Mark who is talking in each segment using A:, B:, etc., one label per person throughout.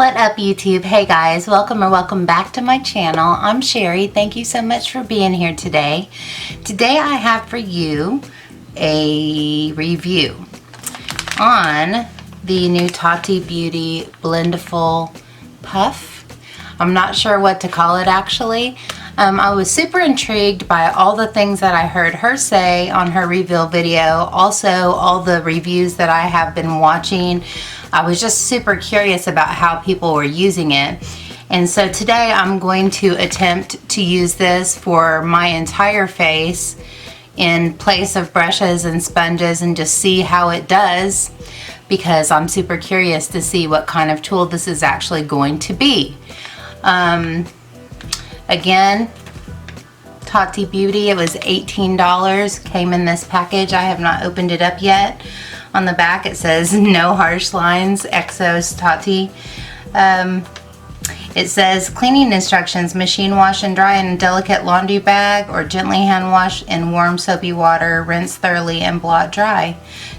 A: What up, YouTube? Hey guys, welcome or welcome back to my channel. I'm Sherry. Thank you so much for being here today. Today I have for you a review on the new Tati Beauty Blendiful Puff. I'm not sure what to call it actually. I was super intrigued by all the things that I heard her say on her reveal video. Also, all the reviews that I have been watching. I was just super curious about how people were using it. And so today I'm going to attempt to use this for my entire face in place of brushes and sponges and just see how it does, because I'm super curious to see what kind of tool this is actually going to be. Again, Tati Beauty, it was $18, came in this package. I have not opened it up yet. On the back it says no harsh lines, Exos Tati. It says cleaning instructions: machine wash and dry in a delicate laundry bag or gently hand wash in warm soapy water, rinse thoroughly and blot dry.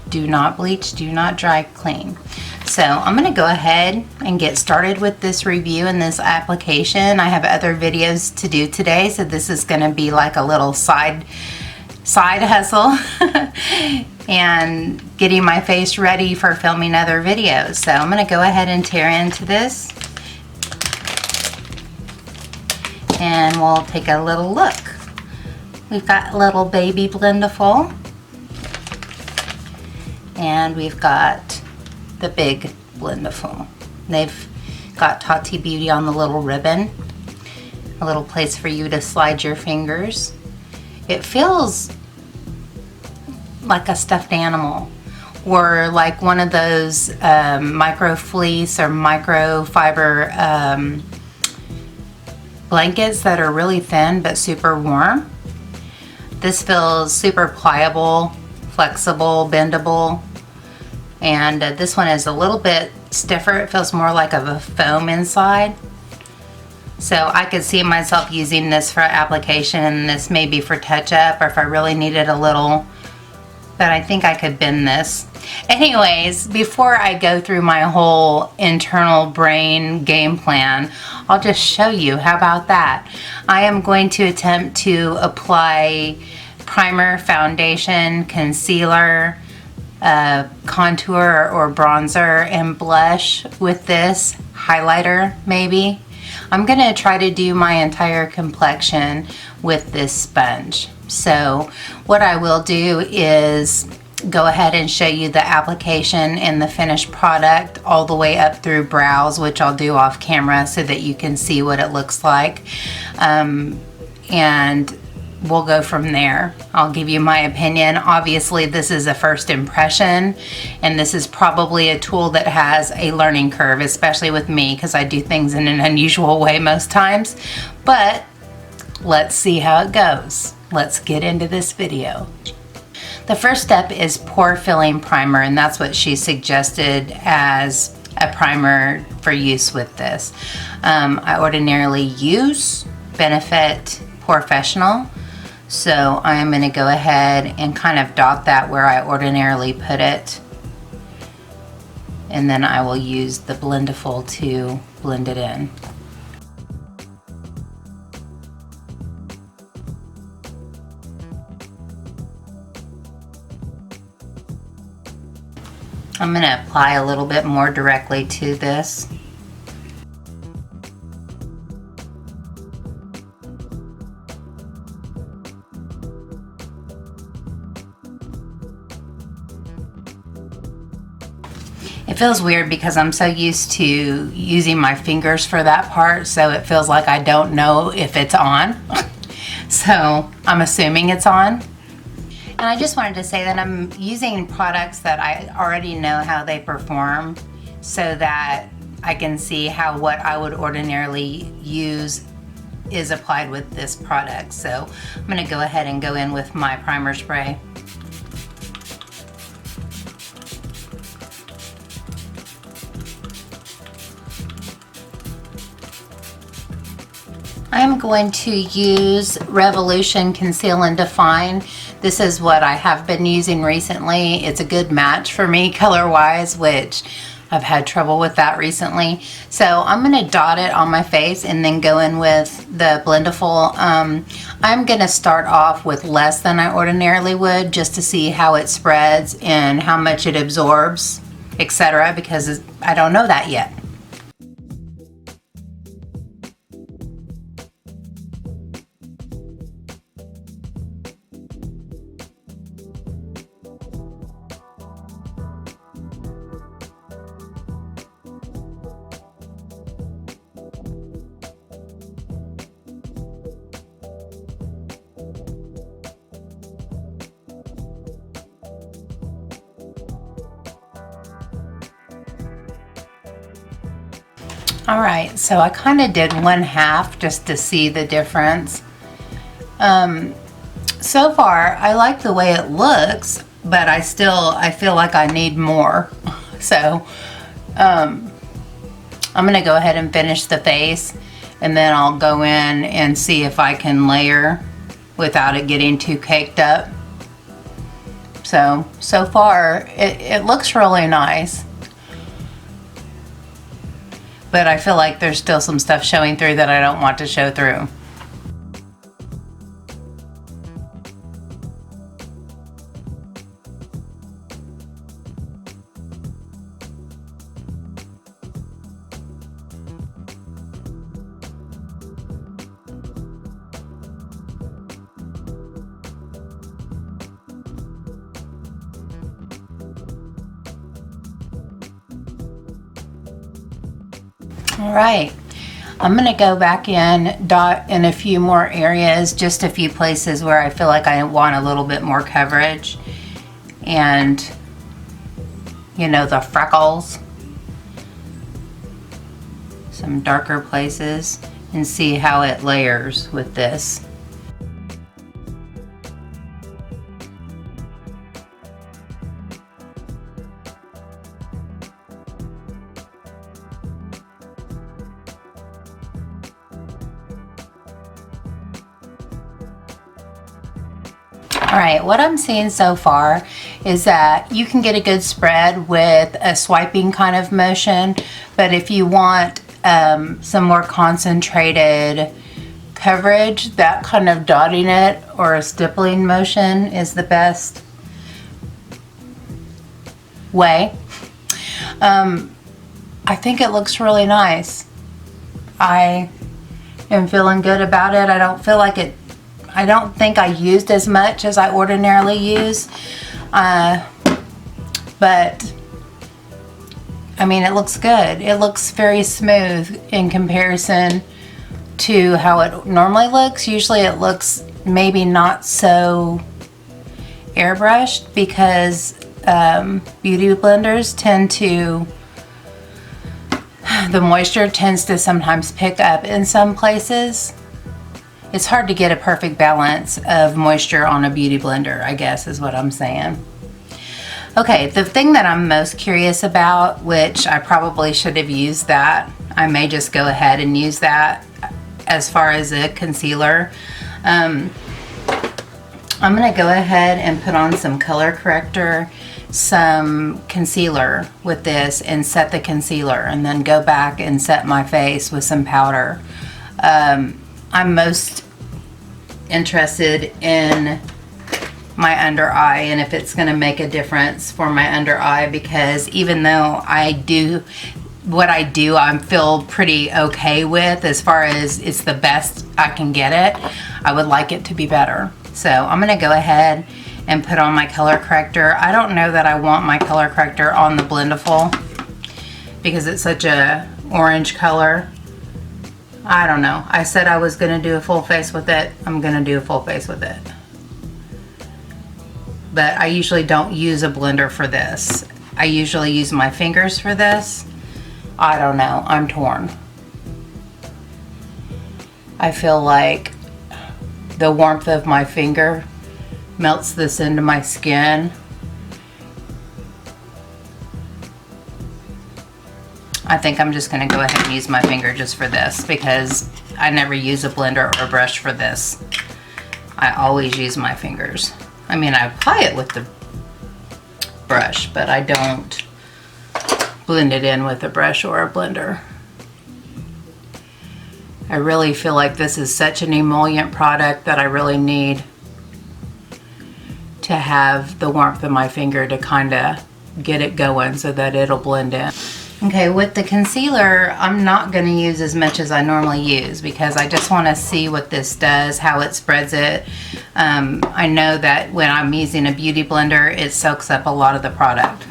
A: Do not bleach, do not dry clean. So I'm going to go ahead and get started with this review and this application. I have other videos to do today, so this is going to be like a little side hustle and getting my face ready for filming other videos. So I'm going to go ahead and tear into this and we'll take a little look. We've got little baby Blendiful and we've got the big Blendiful. They've got Tati Beauty on the little ribbon, a little place for you to slide your fingers. It feels like a stuffed animal, or like one of those micro fleece or microfiber blankets that are really thin but super warm. This feels super pliable, flexible, bendable. And this one is a little bit stiffer. It feels more like a foam inside. So I could see myself using this for application, and this may be for touch-up, or if I really needed a little, but I think I could bend this. Anyways, before I go through my whole internal brain game plan, I'll just show you. How about that? I am going to attempt to apply primer, foundation, concealer, contour or bronzer, and blush with this highlighter maybe. I'm gonna try to do my entire complexion with this sponge. So what I will do is go ahead and show you the application and the finished product all the way up through brows, which I'll do off camera so that you can see what it looks like. And we'll go from there. I'll give you my opinion. Obviously, this is a first impression, and this is probably a tool that has a learning curve, especially with me, because I do things in an unusual way most times. But let's see how it goes. Let's get into this video. The first step is pore filling primer, and that's what she suggested as a primer for use with this. I ordinarily use Benefit Porefessional. So I'm going to go ahead and kind of dot that where I ordinarily put it. And then I will use the Blendiful to blend it in. I'm going to apply a little bit more directly to this. It feels weird because I'm so used to using my fingers for that part, so it feels like I don't know if it's on. So I'm assuming it's on. And I just wanted to say that I'm using products that I already know how they perform, so that I can see how what I would ordinarily use is applied with this product. So I'm going to go ahead and go in with my primer spray. I'm going to use Revolution Conceal and Define. This is what I have been using recently. It's a good match for me color-wise, which I've had trouble with that recently. So I'm going to dot it on my face and then go in with the Blendiful. I'm going to start off with less than I ordinarily would, just to see how it spreads and how much it absorbs, etc., because I don't know that yet. All right, so I kind of did 1/2 just to see the difference. So far, I like the way it looks, but I feel like I need more. So I'm gonna go ahead and finish the face, and then I'll go in and see if I can layer without it getting too caked up. So far, it looks really nice. But I feel like there's still some stuff showing through that I don't want to show through. All right, I'm gonna go back in, dot in a few more areas, just a few places where I feel like I want a little bit more coverage, and you know, the freckles, some darker places, and see how it layers with this. All right, what I'm seeing so far is that you can get a good spread with a swiping kind of motion, but if you want some more concentrated coverage, that kind of dotting it or a stippling motion is the best way. I think it looks really nice. I am feeling good about it. I don't think I used as much as I ordinarily use, but I mean, it looks good. It looks very smooth in comparison to how it normally looks. Usually it looks maybe not so airbrushed because beauty blenders tend to, the moisture tends to sometimes pick up in some places. It's hard to get a perfect balance of moisture on a beauty blender, I guess is what I'm saying. Okay, the thing that I'm most curious about, which I probably should have used that, I may just go ahead and use that as far as a concealer. I'm gonna go ahead and put on some color corrector, some concealer with this, and set the concealer, and then go back and set my face with some powder. I'm most interested in my under eye and if it's going to make a difference for my under eye, because even though I do what I do, I feel pretty okay with as far as it's the best I can get it, I would like it to be better. So I'm going to go ahead and put on my color corrector. I don't know that I want my color corrector on the Blendiful because it's such a orange color. I don't know. I said I was going to do a full face with it. I'm going to do a full face with it. But I usually don't use a blender for this. I usually use my fingers for this. I don't know. I'm torn. I feel like the warmth of my finger melts this into my skin. I think I'm just going to go ahead and use my finger just for this because I never use a blender or a brush for this. I always use my fingers. I mean, I apply it with the brush, but I don't blend it in with a brush or a blender. I really feel like this is such an emollient product that I really need to have the warmth of my finger to kind of get it going so that it'll blend in. Okay, with the concealer, I'm not going to use as much as I normally use because I just want to see what this does, how it spreads it. I know that when I'm using a beauty blender, it soaks up a lot of the product.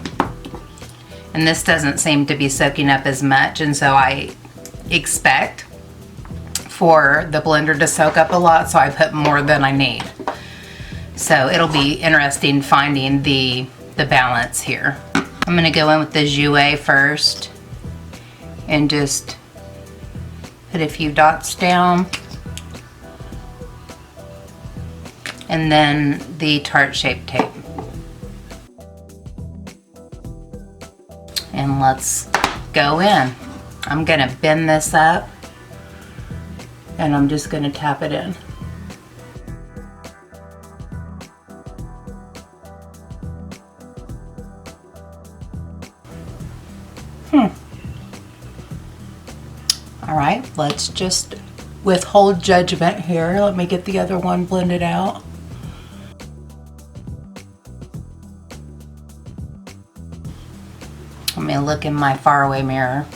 A: And this doesn't seem to be soaking up as much, and so I expect for the blender to soak up a lot, so I put more than I need. So it'll be interesting finding the balance here. I'm going to go in with the Jouer first and just put a few dots down. And then the Tarte Shape Tape. And let's go in. I'm going to bend this up and I'm just going to tap it in. All right, let's just withhold judgment here. Let me get the other one blended out. Let me look in my faraway mirror.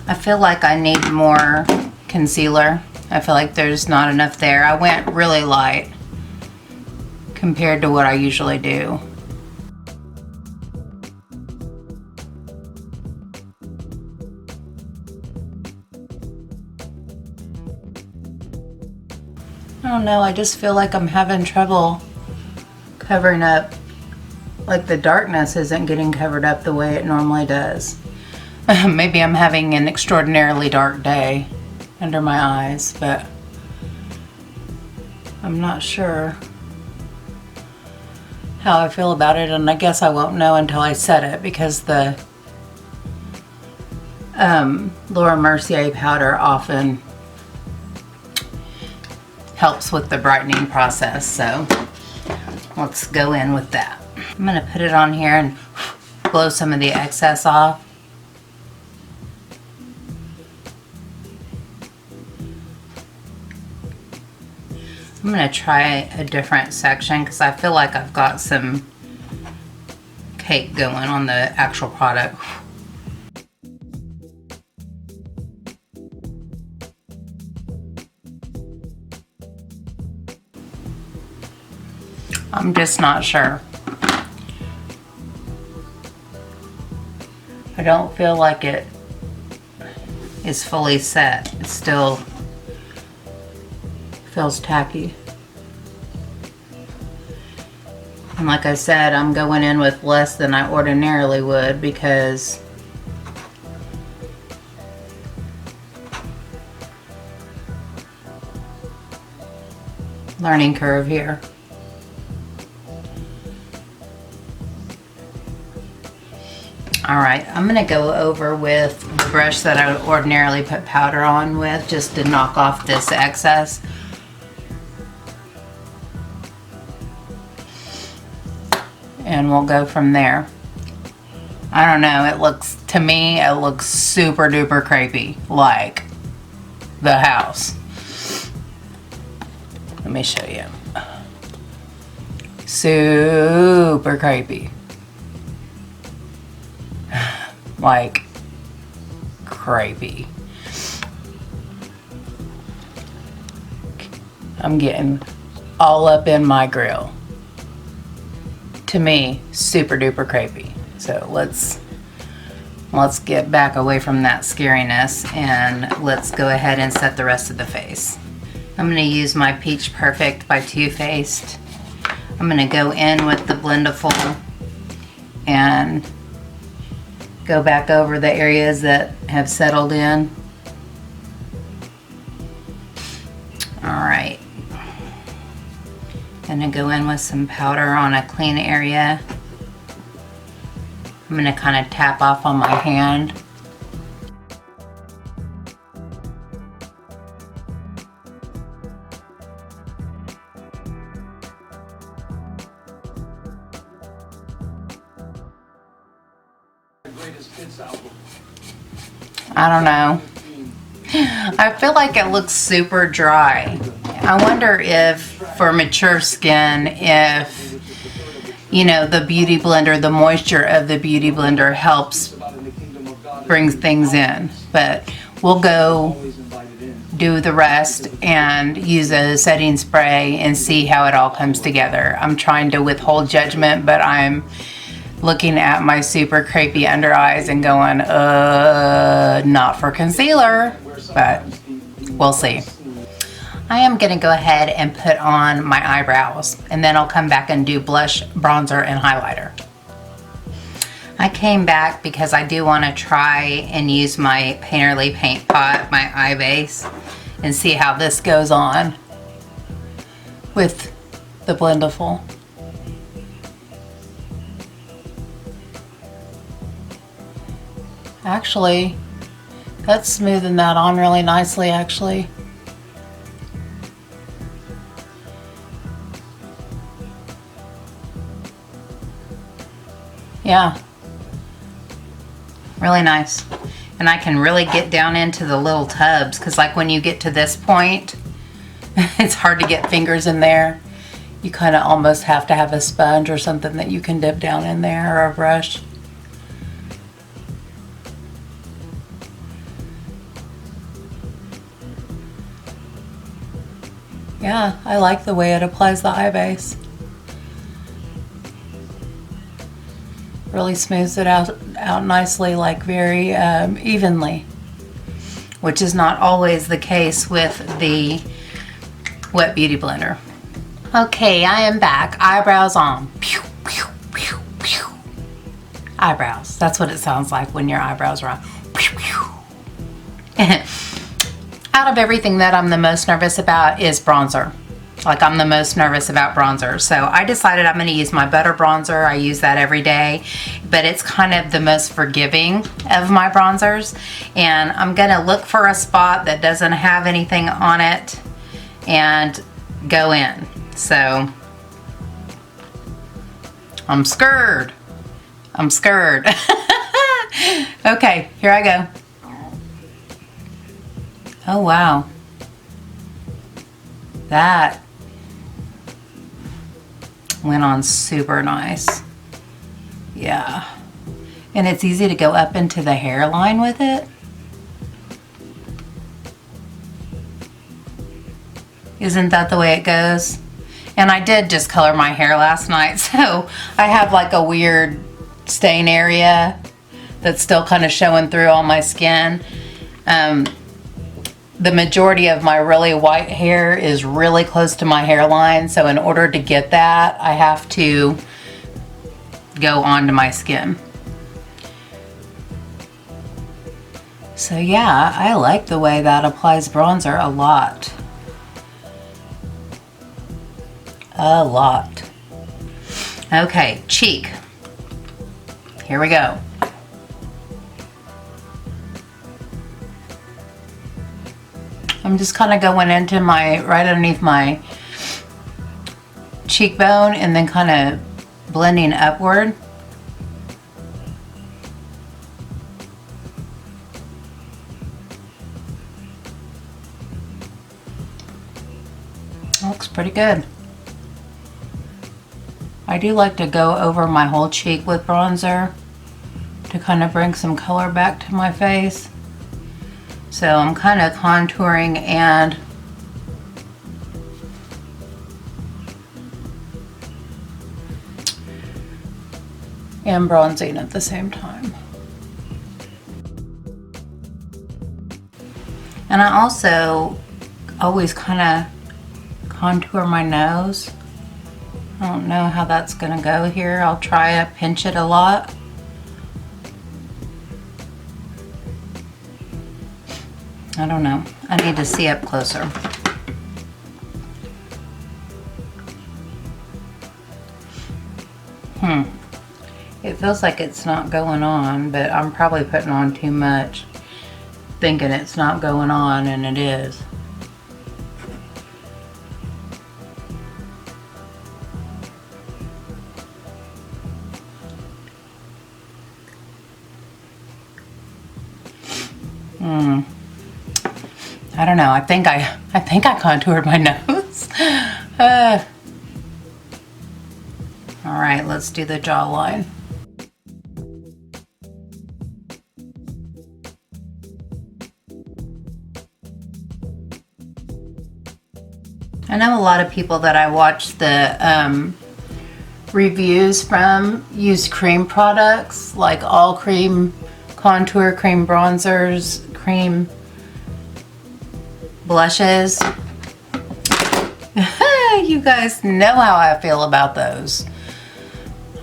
A: I feel like I need more concealer. I feel like there's not enough there. I went really light compared to what I usually do. I don't know, I just feel like I'm having trouble covering up, like the darkness isn't getting covered up the way it normally does. Maybe I'm having an extraordinarily dark day under my eyes, but I'm not sure how I feel about it, and I guess I won't know until I set it because the Laura Mercier powder often helps with the brightening process, so let's go in with that. I'm going to put it on here and blow some of the excess off. I'm going to try a different section because I feel like I've got some cake going on the actual product. I'm just not sure. I don't feel like it is fully set. It still feels tacky. And like I said, I'm going in with less than I ordinarily would because learning curve here. Alright, I'm going to go over with the brush that I would ordinarily put powder on with just to knock off this excess. And we'll go from there. I don't know, it looks, to me, it looks super duper crepey, like the house. Let me show you. Super crepey. Like crepey. I'm getting all up in my grill. To me, super duper crepey. So let's get back away from that scariness and let's go ahead and set the rest of the face. I'm going to use my Peach Perfect by Too Faced. I'm going to go in with the Blendiful and go back over the areas that have settled in. Alright. Gonna go in with some powder on a clean area. I'm gonna kind of tap off on my hand. I don't know. I feel like it looks super dry. I wonder if for mature skin, if, you know, the Beauty Blender, the moisture of the Beauty Blender helps bring things in. But we'll go do the rest and use a setting spray and see how it all comes together. I'm trying to withhold judgment, but I'm looking at my super crepey under eyes and going, not for concealer, but we'll see. I am gonna go ahead and put on my eyebrows, and then I'll come back and do blush, bronzer, and highlighter. I came back because I do want to try and use my Painterly Paint Pot, my eye base, and see how this goes on with the Blendiful. Actually, that's smoothing that on really nicely, actually. Yeah. Really nice. And I can really get down into the little tubs, because like when you get to this point, it's hard to get fingers in there. You kind of almost have to have a sponge or something that you can dip down in there, or a brush. Yeah, I like the way it applies the eye base. Really smooths it out nicely, like very evenly, which is not always the case with the Wet Beauty Blender. Okay, I am back. Eyebrows on. Pew, pew, pew, pew. Eyebrows. That's what it sounds like when your eyebrows are on. Pew, pew. Out of everything that I'm the most nervous about is bronzer. Like, I'm the most nervous about bronzer. So I decided I'm going to use my butter bronzer. I use that every day, but it's kind of the most forgiving of my bronzers. And I'm going to look for a spot that doesn't have anything on it and go in. So I'm scared. I'm scared. Okay, here I go. Oh, wow. That went on super nice. Yeah. And it's easy to go up into the hairline with it. Isn't that the way it goes? And I did just color my hair last night, so I have like a weird stain area that's still kind of showing through on my skin. The majority of my really white hair is really close to my hairline, so in order to get that, I have to go onto my skin. So yeah, I like the way that applies bronzer a lot. A lot. Okay, cheek. Here we go. I'm just kind of going into my, right underneath my cheekbone, and then kind of blending upward. Looks pretty good. I do like to go over my whole cheek with bronzer to kind of bring some color back to my face. So I'm kind of contouring and bronzing at the same time. And I also always kind of contour my nose. I don't know how that's gonna go here. I'll try to pinch it a lot. I don't know. I need to see up closer. It feels like it's not going on, but I'm probably putting on too much, thinking it's not going on, and it is. I don't know. I think I contoured my nose. All right, let's do the jawline. I know a lot of people that I watch the reviews from use cream products, like all cream contour, cream bronzers, cream blushes. You guys know how I feel about those.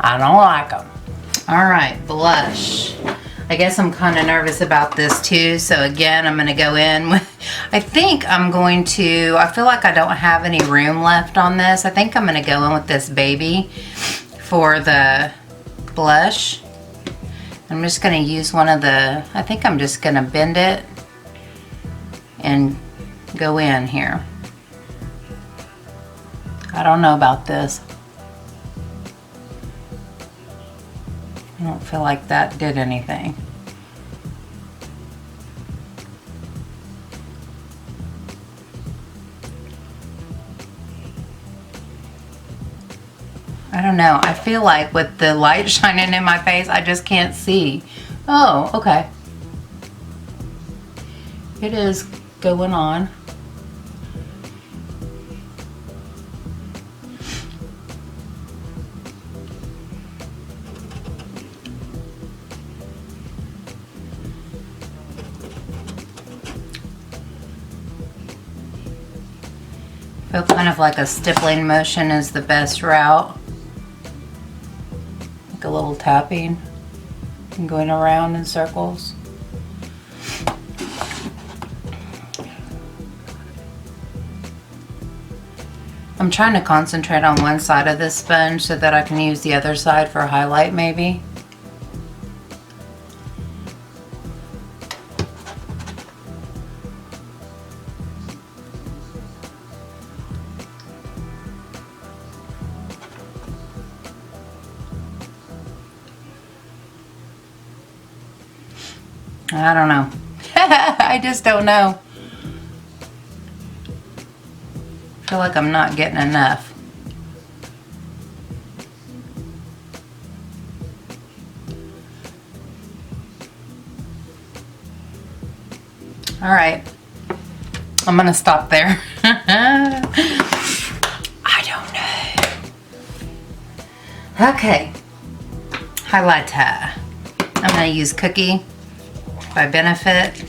A: I don't like them. All right, blush. I guess I'm kind of nervous about this too, so again, I'm gonna go in with, I think I'm going to, I feel like I don't have any room left on this. I think I'm gonna go in with this baby for the blush. I'm just gonna use one of the, I think I'm just gonna bend it and go in here. I don't know about this. I don't feel like that did anything. I don't know. I feel like with the light shining in my face, I just can't see. Oh, okay. It is going on. I feel kind of like a stippling motion is the best route. Like a little tapping and going around in circles. I'm trying to concentrate on one side of this sponge so that I can use the other side for highlight maybe. I don't know. I just don't know. I feel like I'm not getting enough. All right. I'm gonna stop there. I don't know. Okay. Highlighter. I'm gonna use Cookie by Benefit.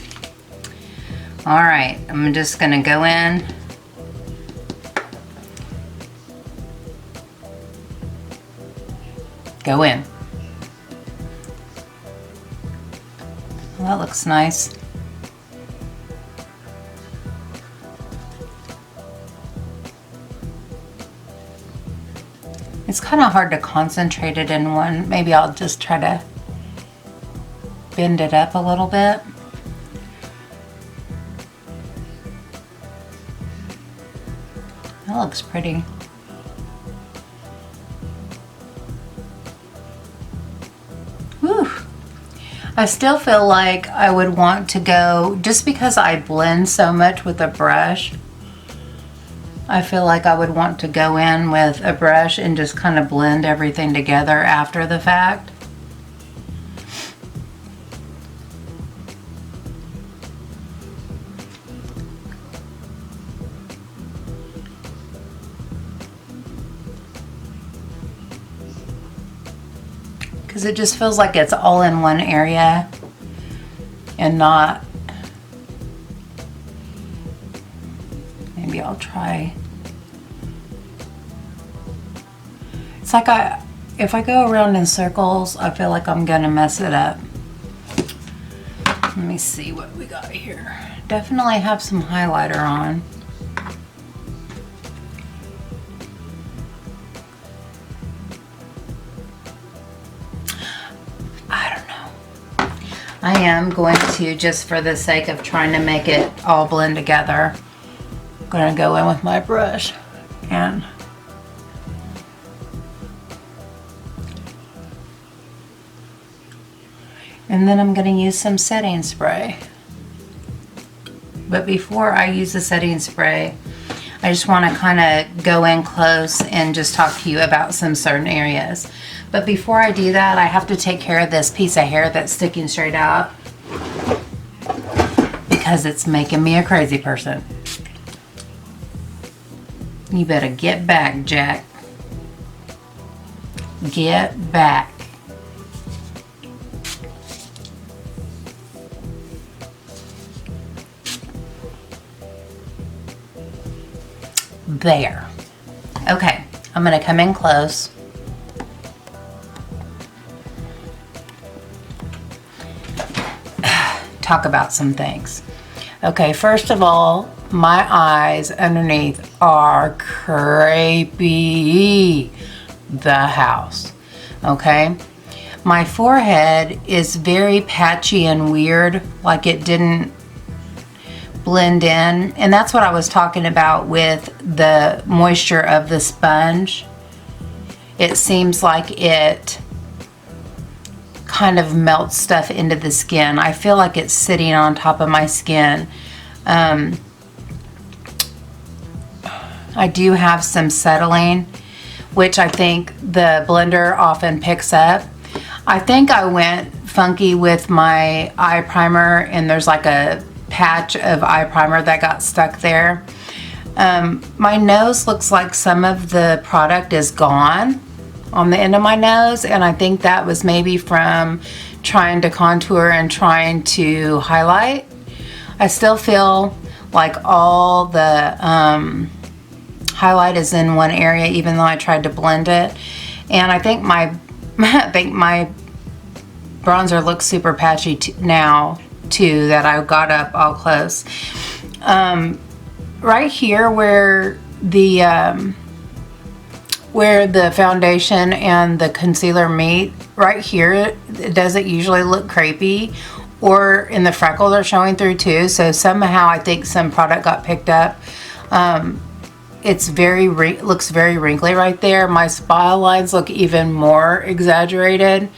A: All right, I'm just gonna go in. Go in. Well, that looks nice. It's kind of hard to concentrate it in one. Maybe I'll just try to bend it up a little bit. That looks pretty. Whew. I still feel like I would want to go, just because I blend so much with a brush, I feel like I would want to go in with a brush and just kind of blend everything together after the fact. Because it just feels like it's all in one area and not. Maybe I'll try. It's like if I go around in circles, I feel like I'm gonna mess it up. Let me see what we got here. Definitely have some highlighter on. I am going to, just for the sake of trying to make it all blend together, I'm going to go in with my brush and then I'm going to use some setting spray. But before I use the setting spray, I just want to kind of go in close and just talk to you about some certain areas. But before I do that, I have to take care of this piece of hair that's sticking straight out because it's making me a crazy person. You better get back, Jack. Get back. There. Okay, I'm gonna come in close. Talk about some things. Okay, first of all, my eyes underneath are creepy. The house. Okay, my forehead is very patchy and weird, like it didn't blend in, and that's what I was talking about with the moisture of the sponge. It seems like it kind of melts stuff into the skin. I feel like it's sitting on top of my skin. I do have some settling, which I think the blender often picks up. I think I went funky with my eye primer, and there's like a patch of eye primer that got stuck there. My nose looks like some of the product is gone on the end of my nose, and I think that was maybe from trying to contour and trying to highlight. I still feel like all the highlight is in one area, even though I tried to blend it. And I think my bronzer looks super patchy now too, that I got up all close. Right here where the foundation and the concealer meet, right here, it doesn't usually look crepey, or in the freckles are showing through too. So somehow I think some product got picked up. It's looks very wrinkly right there. My spine lines look even more exaggerated.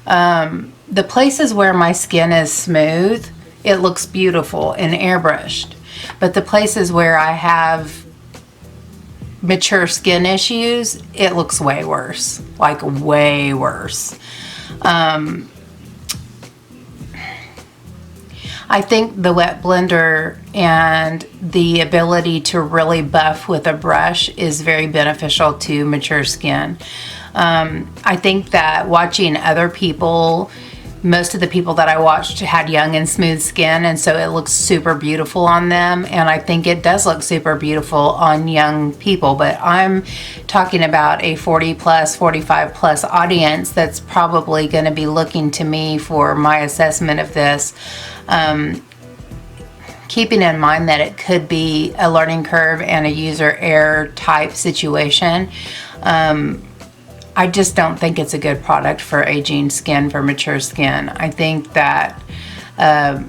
A: The places where my skin is smooth, it looks beautiful and airbrushed. But the places where I have mature skin issues, it looks way worse, like way worse. I think the wet blender and the ability to really buff with a brush is very beneficial to mature skin. I think that watching other people, most of the people that I watched had young and smooth skin, and so it looks super beautiful on them, and I think it does look super beautiful on young people. But I'm talking about a 40 plus, 45 plus audience that's probably going to be looking to me for my assessment of this. Keeping in mind that it could be a learning curve and a user error type situation. I just don't think it's a good product for aging skin, for mature skin. I think that there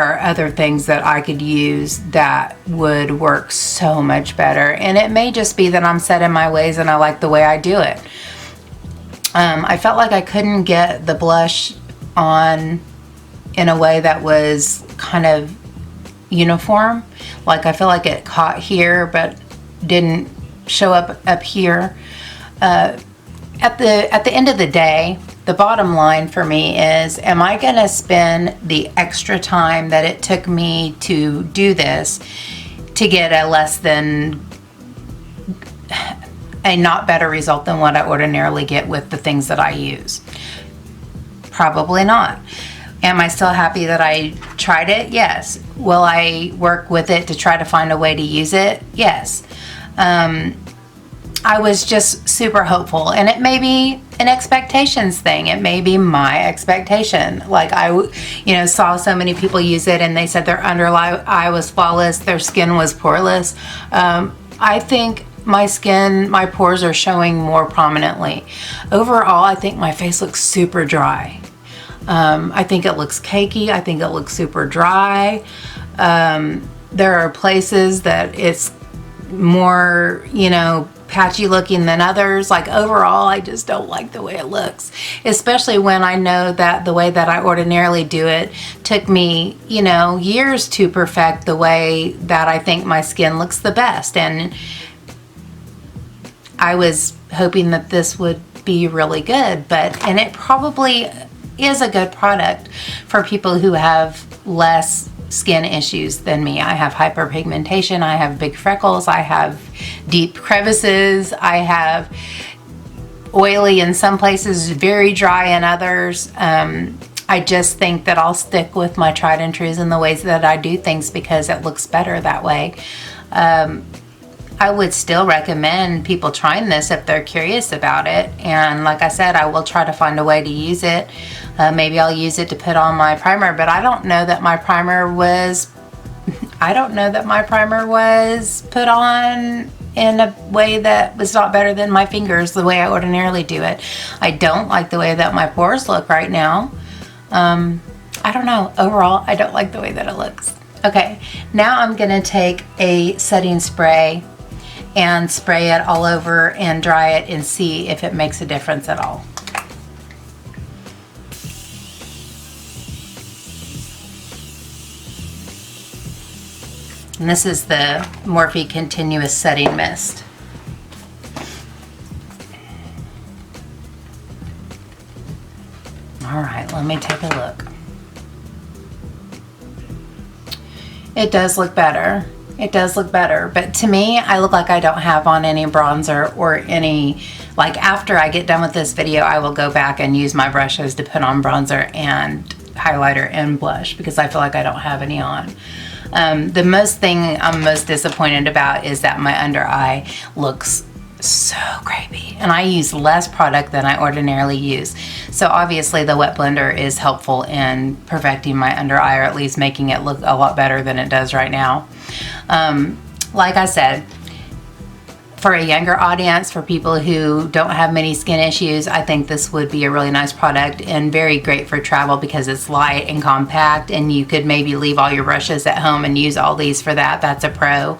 A: are other things that I could use that would work so much better. And it may just be that I'm set in my ways and I like the way I do it. I felt like I couldn't get the blush on in a way that was kind of uniform. Like I feel like it caught here but didn't show up here. At the end of the day, the bottom line for me is, am I going to spend the extra time that it took me to do this to get a not better result than what I ordinarily get with the things that I use? Probably not. Am I still happy that I tried it? Yes. Will I work with it to try to find a way to use it? Yes. I was just super hopeful, and it may be an expectations thing. It may be my expectation. Like I, saw so many people use it and they said their under eye was flawless, their skin was poreless. I think my skin, my pores are showing more prominently. Overall, I think my face looks super dry. I think it looks cakey. I think it looks super dry. There are places that it's more, patchy looking than others. Like overall, I just don't like the way it looks, especially when I know that the way that I ordinarily do it took me, you know, years to perfect the way that I think my skin looks the best. And I was hoping that this would be really good, and it probably is a good product for people who have less skin issues than me. I have hyperpigmentation, I have big freckles, I have deep crevices, I have oily in some places, very dry in others. I just think that I'll stick with my tried and trues in the ways that I do things because it looks better that way. I would still recommend people trying this if they're curious about it. And like I said, I will try to find a way to use it. Maybe I'll use it to put on my primer, but I don't know that my primer was put on in a way that was not better than my fingers, the way I ordinarily do it. I don't like the way that my pores look right now. I don't know. Overall, I don't like the way that it looks. Okay, now I'm gonna take a setting spray and spray it all over and dry it and see if it makes a difference at all. And this is the Morphe Continuous Setting Mist. All right, let me take a look. It does look better. It does look better, but to me, I look like I don't have on any bronzer or any, like after I get done with this video, I will go back and use my brushes to put on bronzer and highlighter and blush because I feel like I don't have any on. The most thing I'm most disappointed about is that my under eye looks so crepey, and I use less product than I ordinarily use. So obviously the wet blender is helpful in perfecting my under eye, or at least making it look a lot better than it does right now. Like I said, for a younger audience, for people who don't have many skin issues, I think this would be a really nice product and very great for travel because it's light and compact, and you could maybe leave all your brushes at home and use all these for that. That's a pro.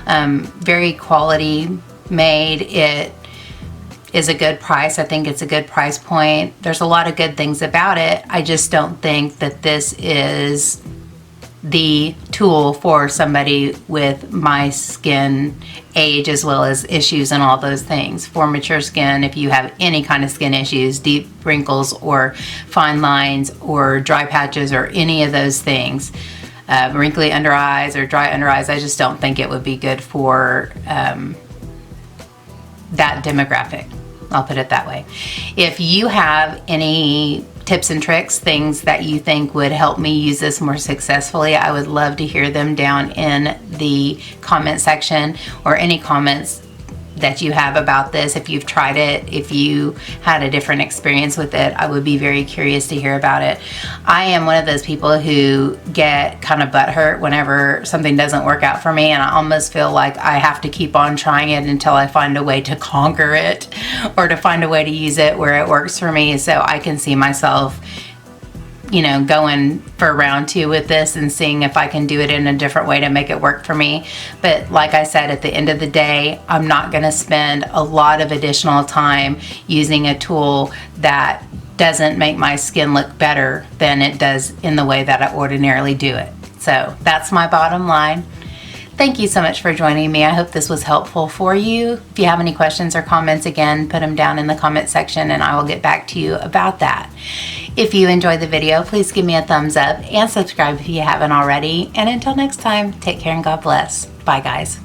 A: Very quality made. It is a good price. I think it's a good price point. There's a lot of good things about it. I just don't think that this is the tool for somebody with my skin age as well as issues and all those things. For mature skin, if you have any kind of skin issues, deep wrinkles or fine lines or dry patches or any of those things, wrinkly under eyes or dry under eyes, I just don't think it would be good for that demographic. I'll put it that way. If you have any tips and tricks, things that you think would help me use this more successfully, I would love to hear them down in the comment section, or any comments that you have about this. If you've tried it, if you had a different experience with it, I would be very curious to hear about it. I am one of those people who get kind of butthurt whenever something doesn't work out for me, and I almost feel like I have to keep on trying it until I find a way to conquer it, or to find a way to use it where it works for me. So I can see myself, you know, going for round 2 with this and seeing if I can do it in a different way to make it work for me. But like I said, at the end of the day, I'm not going to spend a lot of additional time using a tool that doesn't make my skin look better than it does in the way that I ordinarily do it. So that's my bottom line. Thank you so much for joining me. I hope this was helpful for you. If you have any questions or comments, again, put them down in the comment section and I will get back to you about that. If you enjoyed the video, please give me a thumbs up and subscribe if you haven't already. And until next time, take care and God bless. Bye, guys.